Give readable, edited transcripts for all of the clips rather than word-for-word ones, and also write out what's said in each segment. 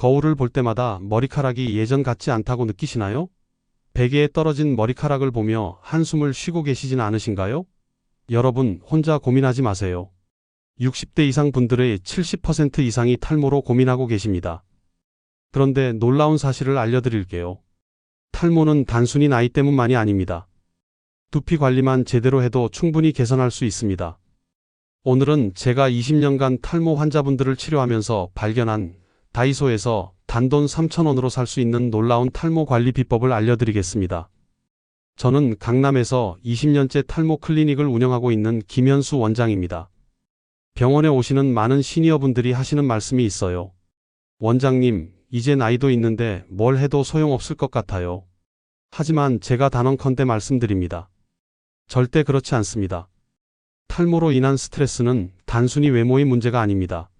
거울을 볼 때마다 머리카락이 예전 같지 않다고 느끼시나요? 베개에 떨어진 머리카락을 보며 한숨을 쉬고 계시진 않으신가요? 여러분, 혼자 고민하지 마세요. 60대 이상 분들의 70% 이상이 탈모로 고민하고 계십니다. 그런데 놀라운 사실을 알려드릴게요. 탈모는 단순히 나이 때문만이 아닙니다. 두피 관리만 제대로 해도 충분히 개선할 수 있습니다. 오늘은 제가 20년간 탈모 환자분들을 치료하면서 발견한 다이소에서 단돈 3,000원으로 살 수 있는 놀라운 탈모 관리 비법을 알려드리겠습니다. 저는 강남에서 20년째 탈모 클리닉을 운영하고 있는 김현수 원장입니다. 병원에 오시는 많은 시니어분들이 하시는 말씀이 있어요. 원장님, 이제 나이도 있는데 뭘 해도 소용없을 것 같아요. 하지만 제가 단언컨대 말씀드립니다. 절대 그렇지 않습니다. 탈모로 인한 스트레스는 단순히 외모의 문제가 아닙니다.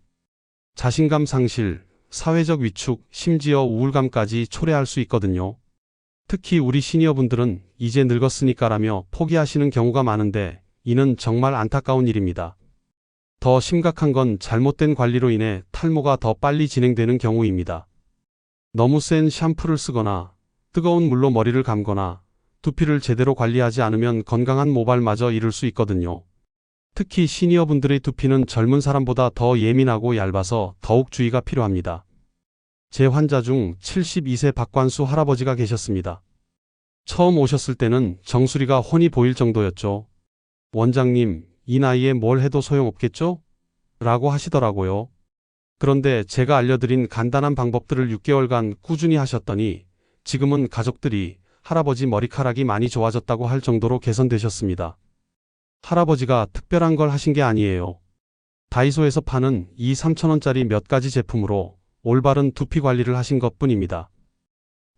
자신감 상실, 사회적 위축, 심지어 우울감까지 초래할 수 있거든요. 특히 우리 시니어분들은 이제 늙었으니까라며 포기하시는 경우가 많은데 이는 정말 안타까운 일입니다. 더 심각한 건 잘못된 관리로 인해 탈모가 더 빨리 진행되는 경우입니다. 너무 센 샴푸를 쓰거나 뜨거운 물로 머리를 감거나 두피를 제대로 관리하지 않으면 건강한 모발마저 잃을 수 있거든요. 특히 시니어분들의 두피는 젊은 사람보다 더 예민하고 얇아서 더욱 주의가 필요합니다. 제 환자 중 72세 박관수 할아버지가 계셨습니다. 처음 오셨을 때는 정수리가 훤히 보일 정도였죠. 원장님, 이 나이에 뭘 해도 소용없겠죠? 라고 하시더라고요. 그런데 제가 알려드린 간단한 방법들을 6개월간 꾸준히 하셨더니 지금은 가족들이 할아버지 머리카락이 많이 좋아졌다고 할 정도로 개선되셨습니다. 할아버지가 특별한 걸 하신 게 아니에요. 다이소에서 파는 이 3,000원짜리 몇 가지 제품으로 올바른 두피 관리를 하신 것뿐입니다.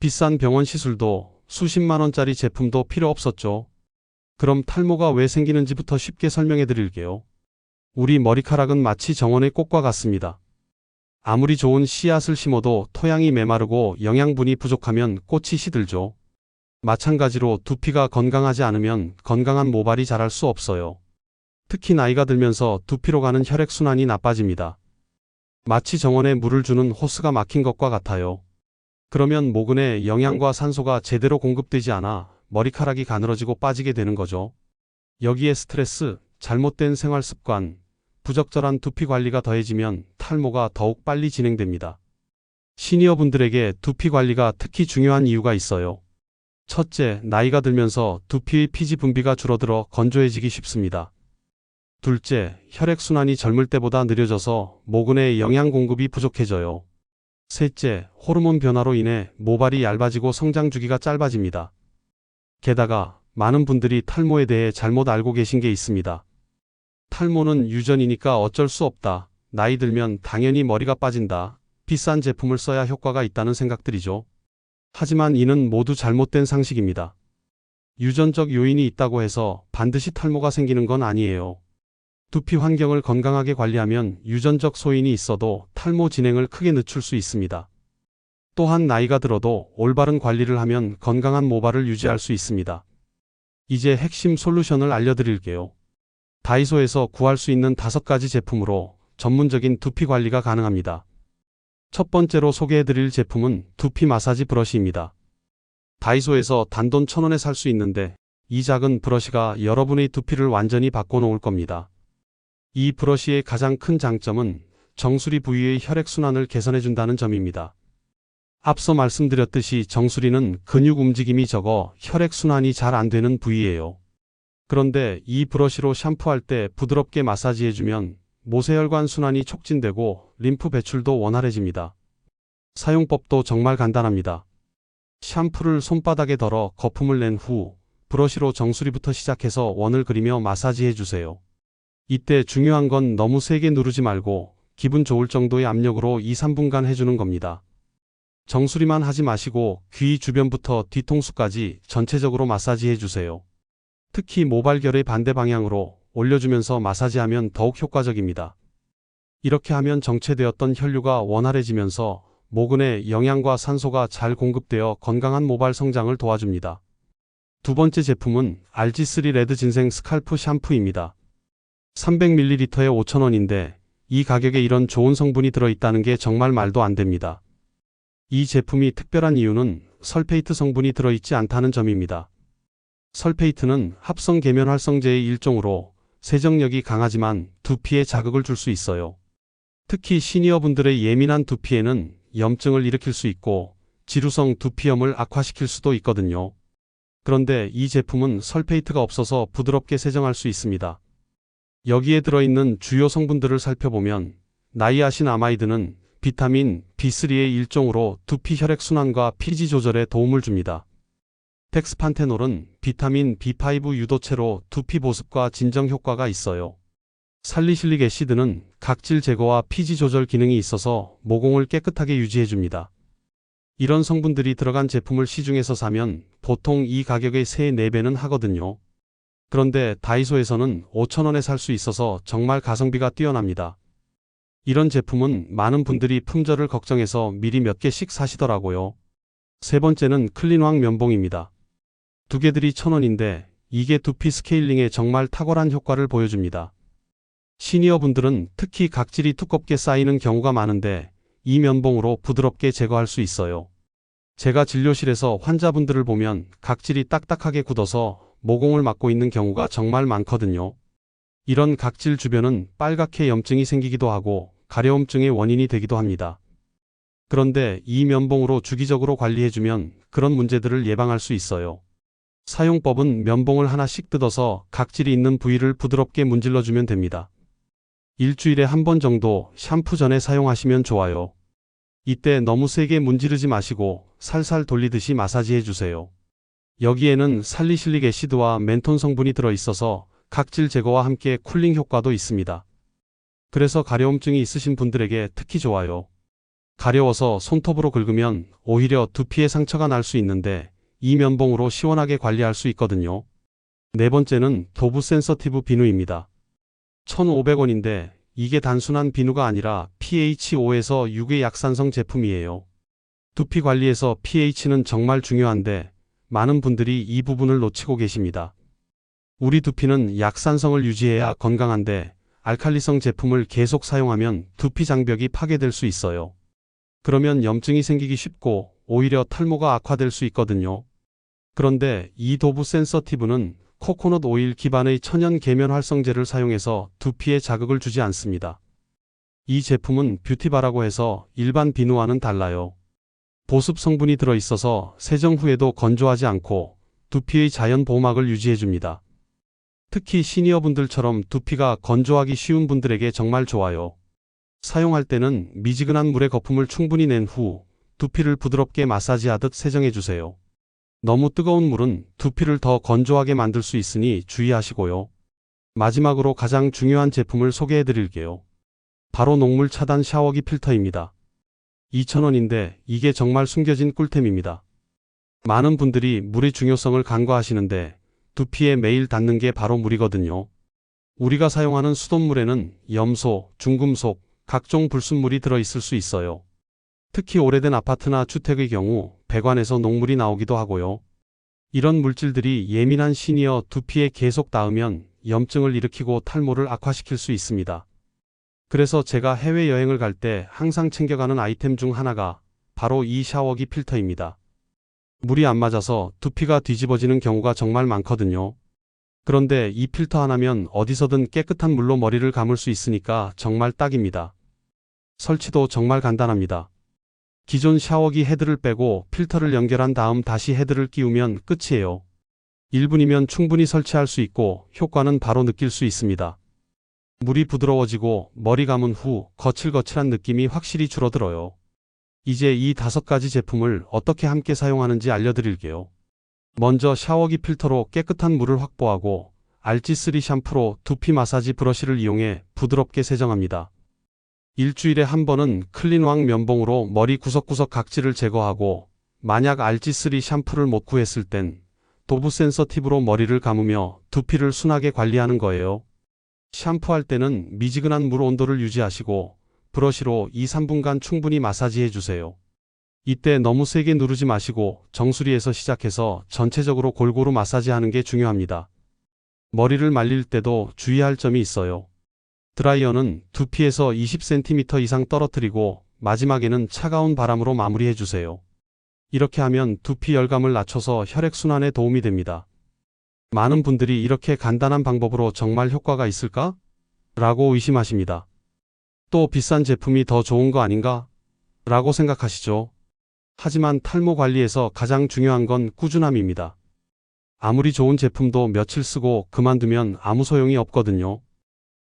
비싼 병원 시술도 수십만 원짜리 제품도 필요 없었죠. 그럼 탈모가 왜 생기는지부터 쉽게 설명해 드릴게요. 우리 머리카락은 마치 정원의 꽃과 같습니다. 아무리 좋은 씨앗을 심어도 토양이 메마르고 영양분이 부족하면 꽃이 시들죠. 마찬가지로 두피가 건강하지 않으면 건강한 모발이 자랄 수 없어요. 특히 나이가 들면서 두피로 가는 혈액순환이 나빠집니다. 마치 정원에 물을 주는 호스가 막힌 것과 같아요. 그러면 모근에 영양과 산소가 제대로 공급되지 않아 머리카락이 가늘어지고 빠지게 되는 거죠. 여기에 스트레스, 잘못된 생활 습관, 부적절한 두피 관리가 더해지면 탈모가 더욱 빨리 진행됩니다. 시니어분들에게 두피 관리가 특히 중요한 이유가 있어요. 첫째, 나이가 들면서 두피의 피지 분비가 줄어들어 건조해지기 쉽습니다. 둘째, 혈액순환이 젊을 때보다 느려져서 모근에 영양 공급이 부족해져요. 셋째, 호르몬 변화로 인해 모발이 얇아지고 성장 주기가 짧아집니다. 게다가 많은 분들이 탈모에 대해 잘못 알고 계신 게 있습니다. 탈모는 유전이니까 어쩔 수 없다. 나이 들면 당연히 머리가 빠진다. 비싼 제품을 써야 효과가 있다는 생각들이죠. 하지만 이는 모두 잘못된 상식입니다. 유전적 요인이 있다고 해서 반드시 탈모가 생기는 건 아니에요. 두피 환경을 건강하게 관리하면 유전적 소인이 있어도 탈모 진행을 크게 늦출 수 있습니다. 또한 나이가 들어도 올바른 관리를 하면 건강한 모발을 유지할 수 있습니다. 이제 핵심 솔루션을 알려드릴게요. 다이소에서 구할 수 있는 5가지 제품으로 전문적인 두피 관리가 가능합니다. 첫 번째로 소개해드릴 제품은 두피 마사지 브러쉬입니다. 다이소에서 단돈 1,000원에 살 수 있는데 이 작은 브러쉬가 여러분의 두피를 완전히 바꿔놓을 겁니다. 이 브러쉬의 가장 큰 장점은 정수리 부위의 혈액순환을 개선해준다는 점입니다. 앞서 말씀드렸듯이 정수리는 근육 움직임이 적어 혈액순환이 잘 안 되는 부위예요. 그런데 이 브러쉬로 샴푸할 때 부드럽게 마사지해주면 모세혈관 순환이 촉진되고 림프 배출도 원활해집니다. 사용법도 정말 간단합니다. 샴푸를 손바닥에 덜어 거품을 낸 후 브러쉬로 정수리부터 시작해서 원을 그리며 마사지해주세요. 이때 중요한 건 너무 세게 누르지 말고 기분 좋을 정도의 압력으로 2~3분간 해주는 겁니다. 정수리만 하지 마시고 귀 주변부터 뒤통수까지 전체적으로 마사지해주세요. 특히 모발결의 반대 방향으로 올려주면서 마사지하면 더욱 효과적입니다. 이렇게 하면 정체되었던 혈류가 원활해지면서 모근에 영양과 산소가 잘 공급되어 건강한 모발 성장을 도와줍니다. 두 번째 제품은 RG3 레드 진생 스칼프 샴푸입니다. 300ml에 5,000원인데 이 가격에 이런 좋은 성분이 들어있다는 게 정말 말도 안 됩니다. 이 제품이 특별한 이유는 설페이트 성분이 들어있지 않다는 점입니다. 설페이트는 합성 계면 활성제의 일종으로 세정력이 강하지만 두피에 자극을 줄 수 있어요. 특히 시니어분들의 예민한 두피에는 염증을 일으킬 수 있고 지루성 두피염을 악화시킬 수도 있거든요. 그런데 이 제품은 설페이트가 없어서 부드럽게 세정할 수 있습니다. 여기에 들어있는 주요 성분들을 살펴보면 나이아신아마이드는 비타민 B3의 일종으로 두피 혈액순환과 피지 조절에 도움을 줍니다. 덱스판테놀은 비타민 B5 유도체로 두피 보습과 진정 효과가 있어요. 살리실릭 애시드는 각질 제거와 피지 조절 기능이 있어서 모공을 깨끗하게 유지해줍니다. 이런 성분들이 들어간 제품을 시중에서 사면 보통 이 가격의 3, 4배는 하거든요. 그런데 다이소에서는 5,000원에 살 수 있어서 정말 가성비가 뛰어납니다. 이런 제품은 많은 분들이 품절을 걱정해서 미리 몇 개씩 사시더라고요. 세 번째는 클린왕 면봉입니다. 두 개들이 1,000원인데 이게 두피 스케일링에 정말 탁월한 효과를 보여줍니다. 시니어분들은 특히 각질이 두껍게 쌓이는 경우가 많은데 이 면봉으로 부드럽게 제거할 수 있어요. 제가 진료실에서 환자분들을 보면 각질이 딱딱하게 굳어서 모공을 막고 있는 경우가 정말 많거든요. 이런 각질 주변은 빨갛게 염증이 생기기도 하고 가려움증의 원인이 되기도 합니다. 그런데 이 면봉으로 주기적으로 관리해주면 그런 문제들을 예방할 수 있어요. 사용법은 면봉을 하나씩 뜯어서 각질이 있는 부위를 부드럽게 문질러주면 됩니다. 일주일에 한 번 정도 샴푸 전에 사용하시면 좋아요. 이때 너무 세게 문지르지 마시고 살살 돌리듯이 마사지해 주세요. 여기에는 살리실릭 애시드와 멘톤 성분이 들어있어서 각질 제거와 함께 쿨링 효과도 있습니다. 그래서 가려움증이 있으신 분들에게 특히 좋아요. 가려워서 손톱으로 긁으면 오히려 두피에 상처가 날 수 있는데 이 면봉으로 시원하게 관리할 수 있거든요. 네 번째는 도브 센서티브 비누입니다. 1,500원인데 이게 단순한 비누가 아니라 pH5에서 6의 약산성 제품이에요. 두피 관리에서 pH는 정말 중요한데 많은 분들이 이 부분을 놓치고 계십니다. 우리 두피는 약산성을 유지해야 건강한데 알칼리성 제품을 계속 사용하면 두피 장벽이 파괴될 수 있어요. 그러면 염증이 생기기 쉽고 오히려 탈모가 악화될 수 있거든요. 그런데 이 도브 센서티브는 코코넛 오일 기반의 천연 계면 활성제를 사용해서 두피에 자극을 주지 않습니다. 이 제품은 뷰티바라고 해서 일반 비누와는 달라요. 보습 성분이 들어있어서 세정 후에도 건조하지 않고 두피의 자연 보호막을 유지해줍니다. 특히 시니어분들처럼 두피가 건조하기 쉬운 분들에게 정말 좋아요. 사용할 때는 미지근한 물에 거품을 충분히 낸 후 두피를 부드럽게 마사지하듯 세정해주세요. 너무 뜨거운 물은 두피를 더 건조하게 만들 수 있으니 주의하시고요. 마지막으로 가장 중요한 제품을 소개해드릴게요. 바로 녹물 차단 샤워기 필터입니다. 2,000원인데 이게 정말 숨겨진 꿀템입니다. 많은 분들이 물의 중요성을 간과하시는데 두피에 매일 닿는 게 바로 물이거든요. 우리가 사용하는 수돗물에는 염소, 중금속, 각종 불순물이 들어있을 수 있어요. 특히 오래된 아파트나 주택의 경우 배관에서 녹물이 나오기도 하고요. 이런 물질들이 예민한 시니어 두피에 계속 닿으면 염증을 일으키고 탈모를 악화시킬 수 있습니다. 그래서 제가 해외여행을 갈 때 항상 챙겨가는 아이템 중 하나가 바로 이 샤워기 필터입니다. 물이 안 맞아서 두피가 뒤집어지는 경우가 정말 많거든요. 그런데 이 필터 하나면 어디서든 깨끗한 물로 머리를 감을 수 있으니까 정말 딱입니다. 설치도 정말 간단합니다. 기존 샤워기 헤드를 빼고 필터를 연결한 다음 다시 헤드를 끼우면 끝이에요. 1분이면 충분히 설치할 수 있고 효과는 바로 느낄 수 있습니다. 물이 부드러워지고 머리 감은 후 거칠거칠한 느낌이 확실히 줄어들어요. 이제 이 5가지 제품을 어떻게 함께 사용하는지 알려드릴게요. 먼저 샤워기 필터로 깨끗한 물을 확보하고 RG3 샴푸로 두피 마사지 브러쉬를 이용해 부드럽게 세정합니다. 일주일에 한 번은 클린왕 면봉으로 머리 구석구석 각질을 제거하고 만약 RG3 샴푸를 못 구했을 땐 도브 센서티브로 머리를 감으며 두피를 순하게 관리하는 거예요. 샴푸할 때는 미지근한 물 온도를 유지하시고 브러쉬로 2-3분간 충분히 마사지해 주세요. 이때 너무 세게 누르지 마시고 정수리에서 시작해서 전체적으로 골고루 마사지하는 게 중요합니다. 머리를 말릴 때도 주의할 점이 있어요. 드라이어는 두피에서 20cm 이상 떨어뜨리고 마지막에는 차가운 바람으로 마무리해 주세요. 이렇게 하면 두피 열감을 낮춰서 혈액순환에 도움이 됩니다. 많은 분들이 이렇게 간단한 방법으로 정말 효과가 있을까? 라고 의심하십니다. 또 비싼 제품이 더 좋은 거 아닌가? 라고 생각하시죠. 하지만 탈모 관리에서 가장 중요한 건 꾸준함입니다. 아무리 좋은 제품도 며칠 쓰고 그만두면 아무 소용이 없거든요.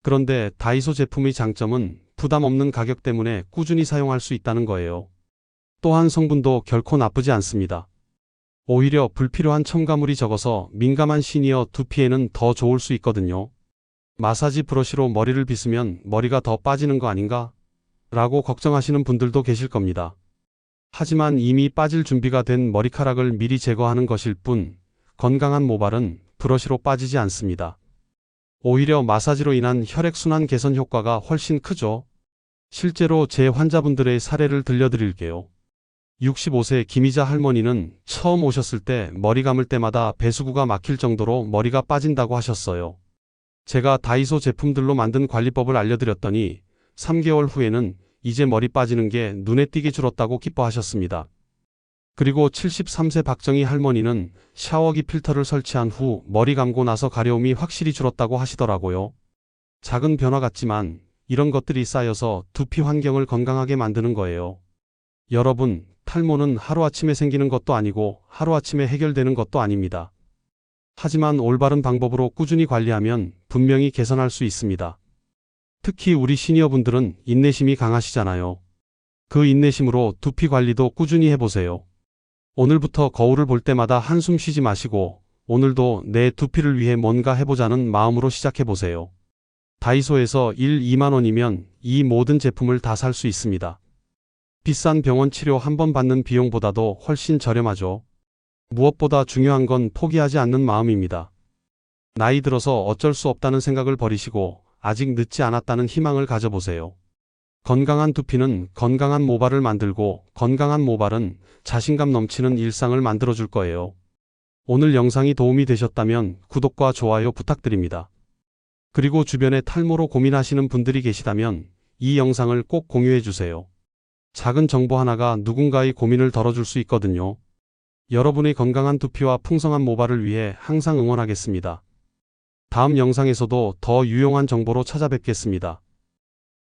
그런데 다이소 제품의 장점은 부담 없는 가격 때문에 꾸준히 사용할 수 있다는 거예요. 또한 성분도 결코 나쁘지 않습니다. 오히려 불필요한 첨가물이 적어서 민감한 시니어 두피에는 더 좋을 수 있거든요. 마사지 브러쉬로 머리를 빗으면 머리가 더 빠지는 거 아닌가? 라고 걱정하시는 분들도 계실 겁니다. 하지만 이미 빠질 준비가 된 머리카락을 미리 제거하는 것일 뿐, 건강한 모발은 브러쉬로 빠지지 않습니다. 오히려 마사지로 인한 혈액순환 개선 효과가 훨씬 크죠. 실제로 제 환자분들의 사례를 들려드릴게요. 65세 김희자 할머니는 처음 오셨을 때 머리 감을 때마다 배수구가 막힐 정도로 머리가 빠진다고 하셨어요. 제가 다이소 제품들로 만든 관리법을 알려드렸더니 3개월 후에는 이제 머리 빠지는 게 눈에 띄게 줄었다고 기뻐하셨습니다. 그리고 73세 박정희 할머니는 샤워기 필터를 설치한 후 머리 감고 나서 가려움이 확실히 줄었다고 하시더라고요. 작은 변화 같지만 이런 것들이 쌓여서 두피 환경을 건강하게 만드는 거예요. 여러분, 탈모는 하루아침에 생기는 것도 아니고 하루아침에 해결되는 것도 아닙니다. 하지만 올바른 방법으로 꾸준히 관리하면 분명히 개선할 수 있습니다. 특히 우리 시니어분들은 인내심이 강하시잖아요. 그 인내심으로 두피 관리도 꾸준히 해보세요. 오늘부터 거울을 볼 때마다 한숨 쉬지 마시고 오늘도 내 두피를 위해 뭔가 해보자는 마음으로 시작해보세요. 다이소에서 1, 2만 원이면 이 모든 제품을 다 살 수 있습니다. 비싼 병원 치료 한 번 받는 비용보다도 훨씬 저렴하죠. 무엇보다 중요한 건 포기하지 않는 마음입니다. 나이 들어서 어쩔 수 없다는 생각을 버리시고 아직 늦지 않았다는 희망을 가져보세요. 건강한 두피는 건강한 모발을 만들고 건강한 모발은 자신감 넘치는 일상을 만들어줄 거예요. 오늘 영상이 도움이 되셨다면 구독과 좋아요 부탁드립니다. 그리고 주변에 탈모로 고민하시는 분들이 계시다면 이 영상을 꼭 공유해 주세요. 작은 정보 하나가 누군가의 고민을 덜어줄 수 있거든요. 여러분의 건강한 두피와 풍성한 모발을 위해 항상 응원하겠습니다. 다음 영상에서도 더 유용한 정보로 찾아뵙겠습니다.